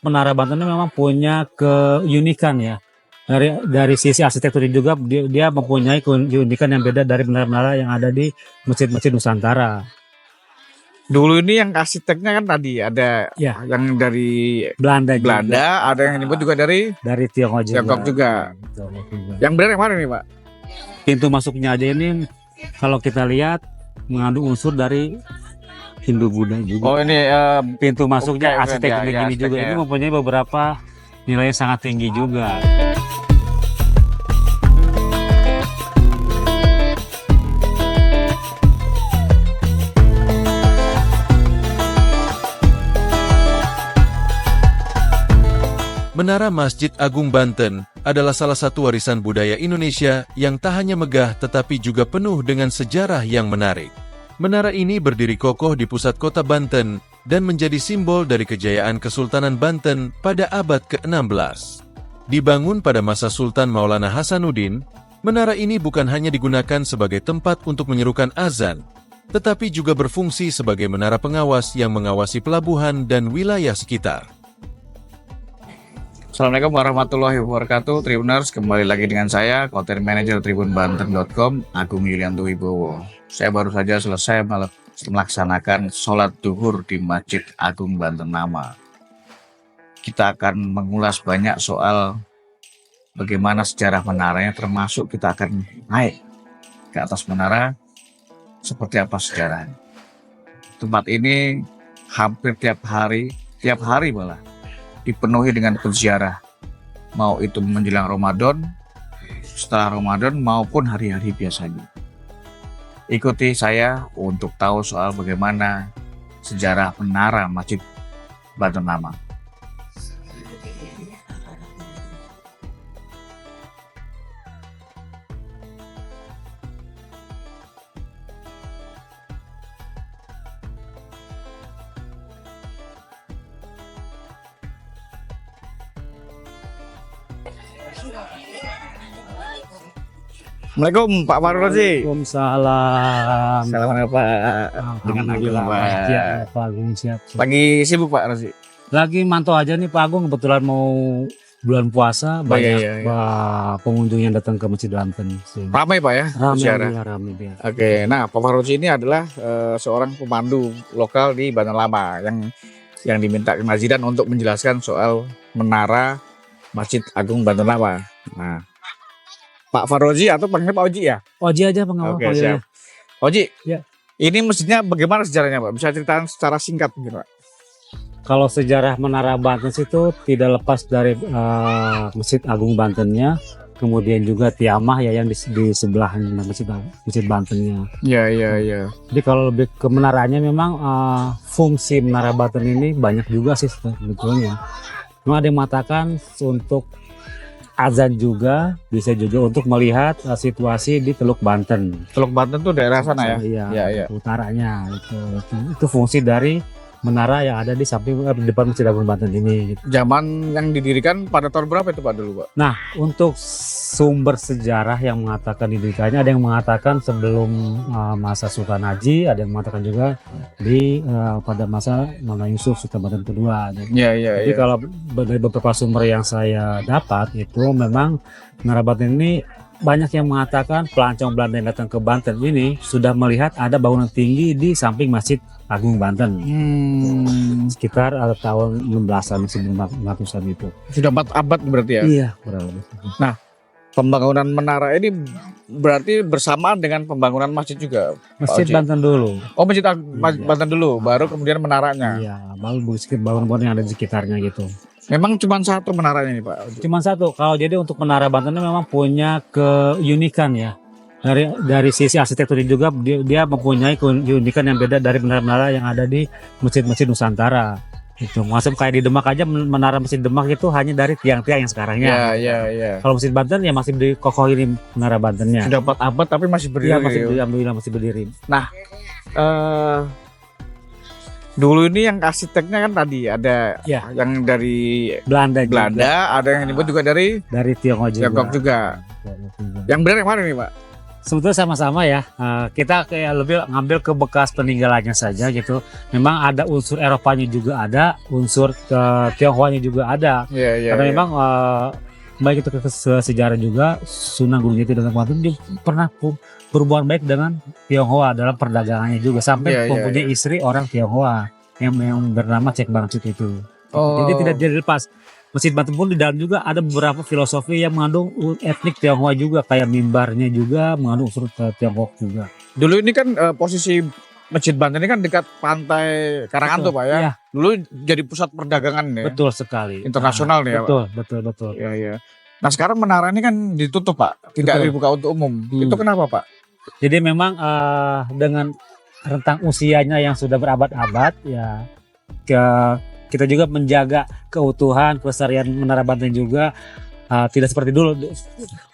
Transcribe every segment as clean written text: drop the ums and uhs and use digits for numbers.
Menara Banten ini memang punya keunikan ya. Dari sisi arsitektur juga dia mempunyai keunikan yang beda dari menara-menara yang ada di masjid-masjid Nusantara. Dulu ini yang arsiteknya kan tadi ada Ya, yang dari Belanda Belanda, ada yang nyebut juga dari dari Tiongkok juga. Tiongkok juga. Yang benar yang mana nih, Pak? Pintu masuknya aja ini kalau kita lihat mengandung unsur dari Hindu Buddha juga. Oh, ini Pintu masuknya oke, arsitekturnya ya, gini juga. arsiteknya. Ini mempunyai beberapa nilai yang sangat tinggi juga. Menara Masjid Agung Banten adalah salah satu warisan budaya Indonesia yang tak hanya megah tetapi juga penuh dengan sejarah yang menarik. Menara ini berdiri kokoh di pusat kota Banten dan menjadi simbol dari kejayaan Kesultanan Banten pada abad ke-16. Dibangun pada masa Sultan Maulana Hasanuddin, menara ini bukan hanya digunakan sebagai tempat untuk menyerukan azan, tetapi juga berfungsi sebagai menara pengawas yang mengawasi pelabuhan dan wilayah sekitar. Assalamualaikum warahmatullahi wabarakatuh, Tribuners. Kembali lagi dengan saya, Content Manager tribunbanten.com, Agung Yulianto Wibowo. Saya baru saja selesai melaksanakan sholat duhur di Masjid Agung Banten Nama. Kita akan mengulas banyak soal bagaimana sejarah menaranya, termasuk kita akan naik ke atas menara, seperti apa sejarahnya. Tempat ini hampir tiap hari malah dipenuhi dengan peziarah, mau itu menjelang Ramadan, setelah Ramadan maupun hari-hari biasanya. Ikuti saya untuk tahu soal bagaimana sejarah menara Masjid Banten Nama. Assalamualaikum Pak Farozi. Waalaikumsalam. Assalamualaikum Pak. Dengan Alhamdulillah. Pak. Ya, Pak Agung siap. Lagi sibuk Pak Rozi? Lagi mantau aja nih Pak Agung, kebetulan mau bulan puasa, banyak pengunjung yang datang ke Masjid Banten. Ramai Pak ya? Ziarah. Ramai dia. Oke, nah Pak Farozi ini adalah seorang pemandu lokal di Banten Lama yang diminta ke Nazidan untuk menjelaskan soal menara Masjid Agung Banten Lama. Nah, Pak Farozi atau panggil Pak Oji ya? Oji aja pengawal. Oke, siap. Oji, Ya. ini masjidnya bagaimana sejarahnya Pak? Bisa ceritakan secara singkat mungkin Pak? Kalau sejarah Menara Banten itu tidak lepas dari Masjid Agung Bantennya, kemudian juga Tiamah ya yang di sebelah Masjid Bantennya. Iya. Jadi kalau lebih ke menaranya memang fungsi Menara Banten ini banyak juga sih sebetulnya. Memang ada yang mengatakan untuk azan juga, bisa juga untuk melihat situasi di Teluk Banten. Teluk Banten tuh daerah sana ya? Iya. Utaranya itu fungsi dari menara yang ada di samping depan Masjid Agung Banten ini. Zaman yang didirikan pada tahun berapa itu Pak dulu Pak? Nah, untuk sumber sejarah yang mengatakan didirikannya, ada yang mengatakan sebelum masa Sultan Haji, ada yang mengatakan juga di pada masa Mama Yusuf Sultan Banten kedua. Iya. Jadi kalau dari beberapa sumber yang saya dapat itu memang Menara Banten ini banyak yang mengatakan pelancong Belanda yang datang ke Banten ini sudah melihat ada bangunan tinggi di samping Masjid Agung Banten. Sekitar tahun 16-an, 1900-an itu. Sudah 4 abad berarti ya? Iya, kurang lebih. Nah, pembangunan menara ini berarti bersamaan dengan pembangunan masjid juga? Masjid Banten dulu. Oh, Masjid Banten dulu, baru kemudian menaranya? Iya, baru bangunan yang ada di sekitarnya gitu. Memang cuma satu menaranya nih Pak? Cuma satu. Kalau jadi untuk Menara Banten memang punya keunikan ya. Dari sisi arsitektur juga dia mempunyai keunikan yang beda dari menara-menara yang ada di masjid-masjid Nusantara. Itu maksud kayak di Demak aja, menara Masjid Demak itu hanya dari tiang-tiang yang sekarangnya. Iya. Kalau Masjid Banten ya masih dikokohin menara Bantennya. Sudah 4 abad tapi masih berdiri. Iya, alhamdulillah masih berdiri. Nah, dulu ini yang arsiteknya kan tadi ada yang dari Belanda, ada yang nyebut juga dari Tiongkok juga. Yang benar yang mana nih Pak? Sebetulnya sama-sama ya. Kita kayak lebih ngambil ke bekas peninggalannya saja gitu. Memang ada unsur Eropanya juga ada, unsur ke Tionghoanya juga ada. Iya, iya. Karena memang baik itu ke sejarah juga, Sunan Gunung Jati dengan Banten dia pernah berhubungan baik dengan Tionghoa dalam perdagangannya juga sampai Iya, iya, mempunyai istri orang Tionghoa yang bernama Cek Bangcut itu. Oh. Jadi tidak jadi lepas. Masjid Banten pun di dalam juga ada beberapa filosofi yang mengandung etnik Tionghoa juga, kayak mimbarnya juga mengandung unsur Tionghoa juga. Dulu ini kan posisi Masjid Banten ini kan dekat pantai Karangan tuh Pak ya. Iya, Dulu jadi pusat perdagangan ya. betul sekali. Internasional nih ya, Pak. Betul. Iya, iya. Nah sekarang menara ini kan ditutup Pak, tidak Betul. dibuka untuk umum. Itu kenapa Pak? Jadi memang dengan rentang usianya yang sudah berabad-abad ya, kita juga menjaga keutuhan kelestarian Menara Banten juga. Tidak seperti dulu.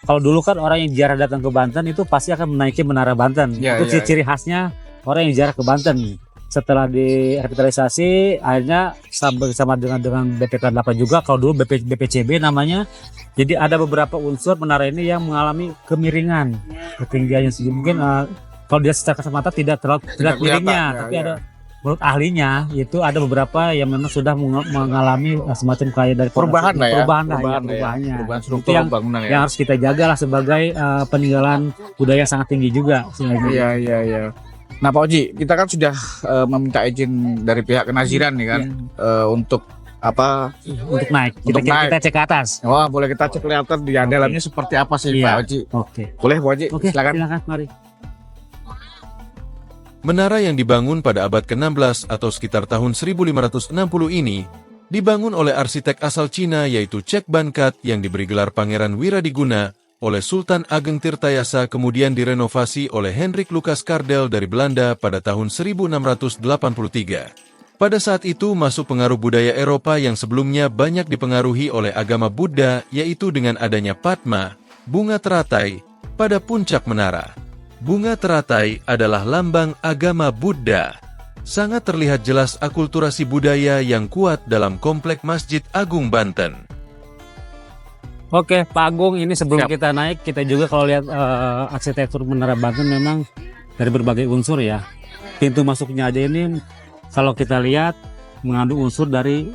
Kalau dulu kan orang yang jarang datang ke Banten itu pasti akan menaiki Menara Banten. Ya, Itu ya, ciri khasnya orang yang jarang ke Banten. Setelah direvitalisasi, akhirnya bersama dengan BPK 8 juga. Kalau dulu BPCB namanya. Jadi ada beberapa unsur menara ini yang mengalami kemiringan ketinggiannya. Mungkin kalau dia secara kasat tidak terlihat kelihatan, miringnya, ya, tapi ya. ada menurut ahlinya itu ada beberapa yang memang sudah mengalami semacam kayak dari Perubahan lah ya. perubahannya. Perubahan Itu struktur yang bangunan ya. yang harus kita jaga lah sebagai peninggalan budaya yang sangat tinggi juga. Iya, iya, iya. Nah Pak Oji, kita kan sudah meminta izin dari pihak kenaziran nih kan untuk apa? Untuk naik. Untuk naik. Kita cek ke atas. Wah, boleh kita cek lihat di dalamnya seperti apa sih Iya. Pak Oji? Oke. Boleh Pak Oji? Oke, Silakan. silakan mari. Menara yang dibangun pada abad ke-16 atau sekitar tahun 1560 ini dibangun oleh arsitek asal Cina yaitu Cek Bankat yang diberi gelar Pangeran Wiradiguna oleh Sultan Ageng Tirtayasa, kemudian direnovasi oleh Hendrik Lucas Kardel dari Belanda pada tahun 1683. Pada saat itu masuk pengaruh budaya Eropa yang sebelumnya banyak dipengaruhi oleh agama Buddha, yaitu dengan adanya Padma, bunga teratai, pada puncak menara. Bunga teratai adalah lambang agama Buddha. Sangat terlihat jelas akulturasi budaya yang kuat dalam komplek Masjid Agung Banten. Oke, Pak Agung, ini sebelum Siap. kita naik, kita juga kalau lihat arsitektur Menara Banten memang dari berbagai unsur ya. Pintu masuknya aja ini kalau kita lihat mengandung unsur dari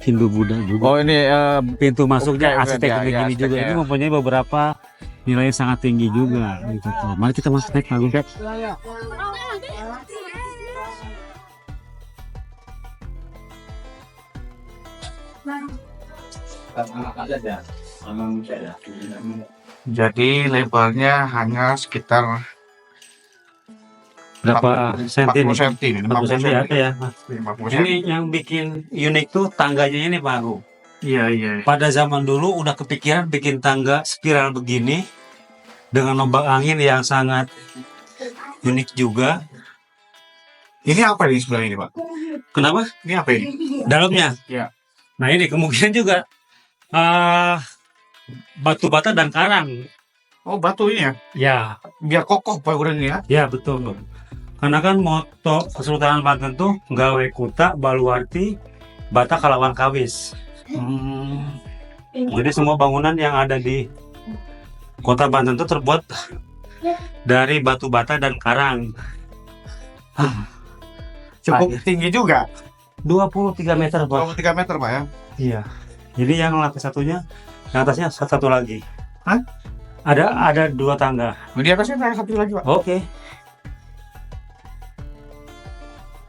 Hindu Buddha juga. Oh ini Pintu masuknya oke, arsitektur ya, gini juga. arsiteknya. Ini mempunyai beberapa nilai yang sangat tinggi juga. Gitu. Mari kita masuk naik, Pak Agung. jadi lebarnya hanya sekitar Berapa senti 40 nih? senti nih, 40 senti ada ya. 50 senti. Ini yang bikin unik tuh tangganya ini, Pak Agung. Iya, iya. Pada zaman dulu udah kepikiran bikin tangga spiral begini dengan lubang angin yang sangat unik juga. Ini apa ini sebelah ini Pak? Kenapa? Ini apa ini? Dalamnya. Iya. Nah ini kemungkinan juga batu bata dan karang. Oh batu ini ya? Ya, Biar kokoh bangunannya ya? ya betul. Karena kan moto Kesultanan Banten tuh gawe kuta, baluarti, bata kalawan kawis. Jadi semua bangunan yang ada di kota Banten itu terbuat dari batu bata dan karang. Cukup tinggi juga. 23 meter, Pak. 23 meter Pak ya? Iya. Jadi yang lantai satunya, yang atasnya satu lagi. Hah? Ada 2 tangga. Di atasnya ada satu lagi Pak. Oke.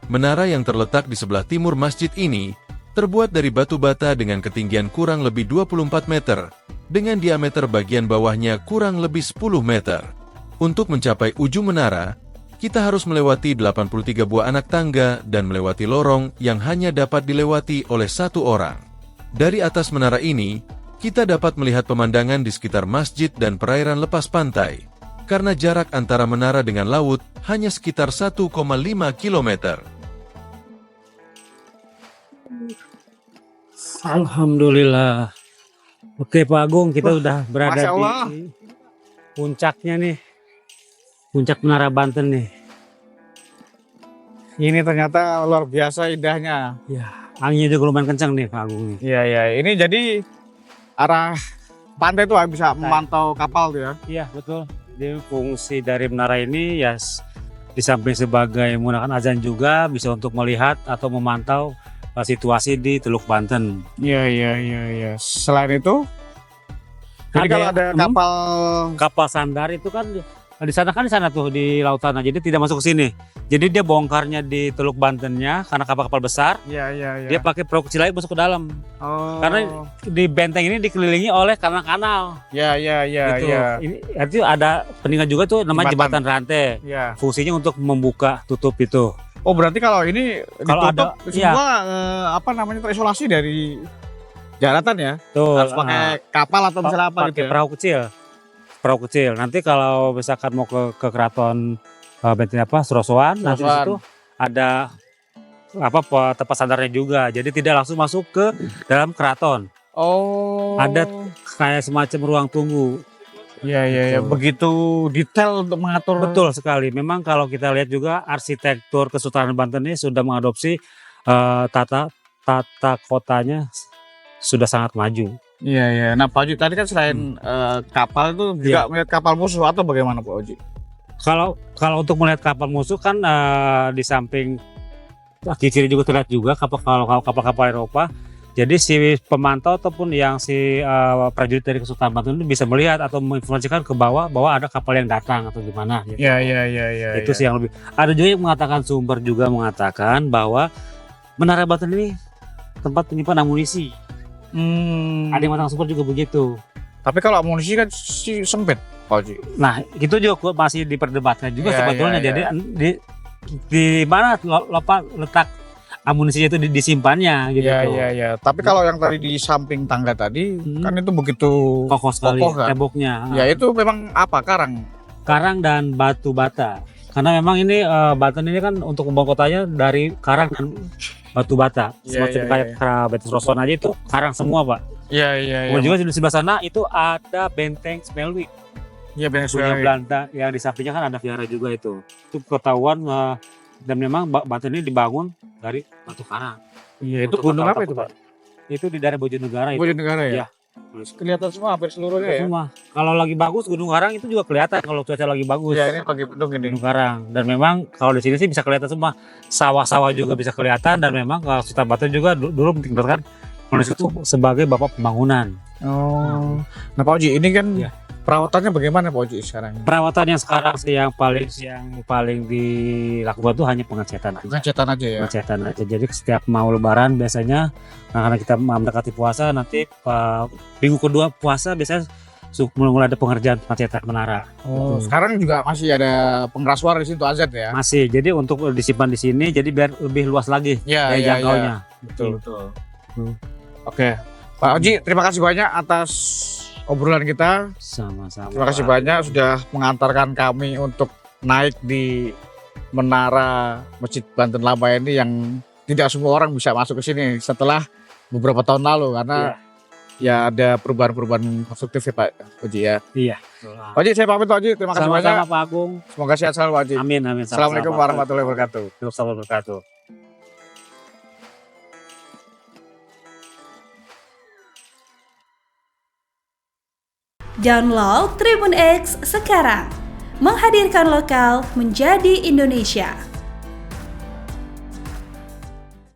Menara yang terletak di sebelah timur masjid ini terbuat dari batu bata dengan ketinggian kurang lebih 24 meter, dengan diameter bagian bawahnya kurang lebih 10 meter. Untuk mencapai ujung menara, kita harus melewati 83 buah anak tangga dan melewati lorong yang hanya dapat dilewati oleh 1 orang. Dari atas menara ini, kita dapat melihat pemandangan di sekitar masjid dan perairan lepas pantai, karena jarak antara menara dengan laut hanya sekitar 1,5 kilometer. Alhamdulillah. Oke Pak Agung, kita udah berada Masya Allah. di puncaknya nih. Puncak Menara Banten nih. Ini ternyata luar biasa indahnya. Ya, anginnya juga lumayan kencang nih Pak Agung nih. Iya, iya. Ini jadi arah pantai tuh bisa memantau kapal tuh ya. Iya, betul. Jadi fungsi dari menara ini ya di samping sebagai menggunakan azan juga bisa untuk melihat atau memantau situasi di Teluk Banten. Iya. Selain itu, jadi Ada kalau ada kapal sandar itu kan di sana tuh di lautan, jadi tidak masuk ke sini. Jadi dia bongkarnya di Teluk Bantennya karena kapal-kapal besar. Iya. Dia pakai perahu kecil lagi masuk ke dalam. Oh. Karena di benteng ini dikelilingi oleh kanal-kanal. Iya. Gitu. Ini artinya ada peninggalan juga tuh namanya Jembatan. jembatan rantai. Iya. Fungsinya untuk membuka tutup itu. Oh, berarti kalau ini Kalau ditutup ada- iya. semua terisolasi dari daratan ya? Tuh, Harus pakai kapal atau misalnya apa pakai gitu ya? perahu kecil. Nanti kalau misalkan mau ke keraton Benteng Surosoan, nanti di situ ada tempat sandarnya juga. Jadi tidak langsung masuk ke dalam keraton. Oh. Ada kayak semacam ruang tunggu. Iya. Betul. Begitu detail untuk mengatur. Betul sekali. Memang kalau kita lihat juga arsitektur Kesultanan Banten ini sudah mengadopsi tata kotanya sudah sangat maju. Iya. Nah, Pak Oji tadi kan selain kapal itu juga melihat kapal musuh atau bagaimana Pak Oji? Kalau untuk melihat kapal musuh kan di samping kiri juga terlihat juga kapal-kapal Eropa. Jadi si pemantau ataupun yang si prajurit dari Kesultanan Banten itu bisa melihat atau menginformasikan ke bawah bahwa ada kapal yang datang atau gimana. Gitu. Iya. Itu sih yang lebih. Ada juga yang mengatakan sumber juga mengatakan bahwa Menara Banten ini tempat penyimpan amunisi. Ada yang mengatakan sumber juga begitu. Tapi kalau amunisi kan sempit Pak Oji. Nah itu juga masih diperdebatkan juga Iya, sebetulnya. iya. Jadi di mana letak amunisinya itu disimpannya gitu. Iya. Tapi kalau yang tadi di samping tangga tadi kan itu begitu Kokoh sekali kokoh kan? temboknya. Ya itu memang apa karang? Karang dan batu bata. Karena memang ini Banten ini kan untuk membangun kotanya dari karang dan batu bata. Semacam kayak Benteng Surosoan aja itu karang semua, Pak. Iya. Kemudian juga di sebelah sana itu ada Benteng Smelwi. Iya benar Punya Belanda yang di sampingnya kan ada Viara juga itu. Itu ketahuan dan memang Banten ini dibangun dari batu karang. Iya itu Untuk gunung kota-kota apa itu Pak? Itu di daerah Bojonegara itu. Bojonegara ya? Iya. Kelihatan semua hampir seluruhnya ya? Semua. Kalau lagi bagus Gunung Karang itu juga kelihatan kalau cuaca lagi bagus. Iya ini pagi bendung ini. Gunung Karang. Dan memang kalau di sini sih bisa kelihatan semua. Sawah-sawah juga bisa kelihatan dan memang kalau Sultan Banten juga dulu mentinggalkan manusia itu sebagai bapak pembangunan. Oh. Nah Pak Oji ini kan Iya. perawatannya bagaimana Pak Oji sekarang? Perawatan yang sekarang sih yang paling dilakukan itu hanya pengecetan aja. Pengecetan aja ya? Pengecetan aja. Jadi setiap mau lebaran biasanya karena kita mendekati puasa nanti minggu kedua puasa biasanya mulai ada pengerjaan pengecetan menara. Oh, sekarang juga masih ada pengeras suara di situ azan ya? Masih. Jadi untuk disimpan di sini jadi biar lebih luas lagi Iya. jangkaunya. Betul. Oke. Pak Oji terima kasih banyak atas obrolan kita. Sama-sama. Terima kasih banyak sudah mengantarkan kami untuk naik di menara Masjid Banten Lama ini yang tidak semua orang bisa masuk ke sini setelah beberapa tahun lalu karena ya ada perubahan-perubahan konstruktif ya Pak Oji ya. Iya. Pak Oji saya pamit Pak Oji, terima kasih banyak. Sama-sama Pak Agung. Semoga sehat selalu Pak Oji. Amin. Assalamualaikum warahmatullahi wabarakatuh. Assalamualaikum warahmatullahi wabarakatuh. Download Tribun X sekarang, menghadirkan lokal menjadi Indonesia.